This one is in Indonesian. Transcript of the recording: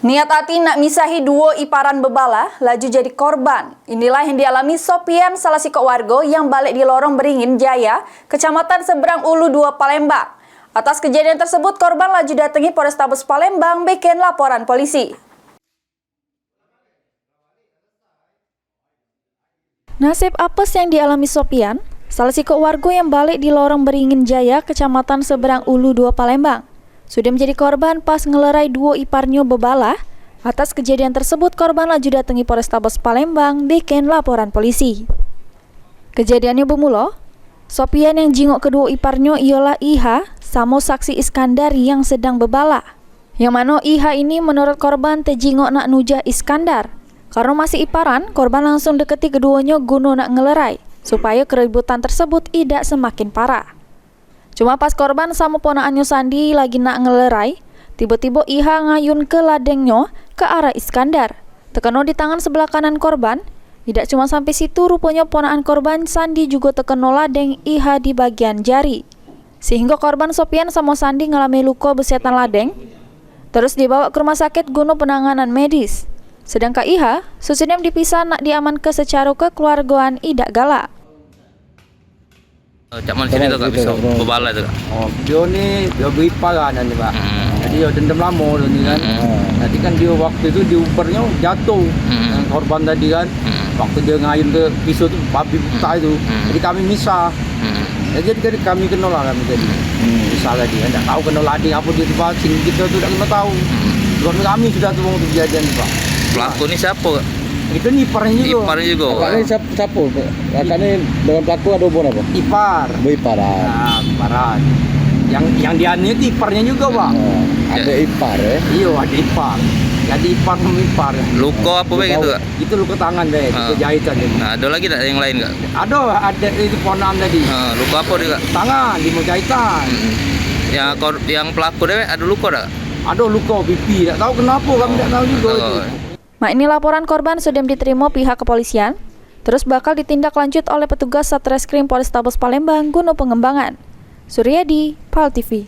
Niat hati nak misahi duo iparan bebala, laju jadi korban. Inilah yang dialami Sopian, salah siko warga yang balik di lorong Beringin Jaya, Kecamatan Seberang Ulu 2 Palembang. Atas kejadian tersebut, korban laju datangi Polrestabes Palembang bikin laporan polisi. Nasib apes yang dialami Sopian, salah siko warga yang balik di lorong Beringin Jaya, Kecamatan Seberang Ulu 2 Palembang, sudah menjadi korban pas ngelerai duo iparnya bebala. Atas kejadian tersebut, korban laju datangi Polrestabes Palembang bikin laporan polisi. Kejadiannya bermula, Sopian yang jingok kedua iparnya ialah Iha sama saksi Iskandar yang sedang bebala. Yang mana Iha ini menurut korban terjingok nak nujah Iskandar. Karena masih iparan, korban langsung deketi keduanya guna nak ngelerai, supaya keributan tersebut tidak semakin parah. Cuma pas korban sama ponakannya Sandi lagi nak ngelerai, tiba-tiba Iha ngayun ke ladengnya ke arah Iskandar. Tekeno di tangan sebelah kanan korban. Tidak cuma sampai situ, rupanya ponakan korban Sandi juga tekeno ladeng Iha di bagian jari. Sehingga korban Sopian sama Sandi ngalami luka besetan ladeng. Terus dibawa ke rumah sakit guna penanganan medis. Sedangkan Iha sesudah dipisah nak diamankan secara kekeluargaan idak galak. Cak Man sini tu Kak, bisa bebala tu Kak. Oh, dia beriparan kan Pak. Jadi dia dendam lama tu ni kan. Nanti kan dia waktu itu di upernya jatuh. Yang korban tadi kan. Waktu dia ngayun ke pisau tu babi buta itu. Jadi kami misah. Jadi kami kena lah kami tadi. Misah tadi. Tak tahu kena lading apa dia dipasing. Kita tu tak kena tahu. Kami sudah tahu kejadian Pak. Pelaku ni siapa Kak? Itu ni iparnya juga. Iparnya juga. Kakak ni siapa? Kakak ni dengan pelaku ada hubungan apa? Ipar. Beriparan. Nah, iparan. Yang dia ni itu iparnya juga Pak. Ada ipar Iya, ada ipar. Jadi ipar sama ipar. Luka apa baik itu Kak? Itu luka tangan deh, itu jahitan dia. Nah, ada lagi tak yang lain Kak? Ada itu ponakan tadi. Luka apa dia Kak? Tangan di mau jahitan. Yang pelaku dia ada luka tak? Ada luka pipi, tak tahu kenapa kami tak tahu juga itu. Mak ini laporan korban sudah diterima pihak kepolisian, terus bakal ditindaklanjut oleh petugas Satreskrim Polrestabes Palembang guna pengembangan. Suryadi, PAL TV.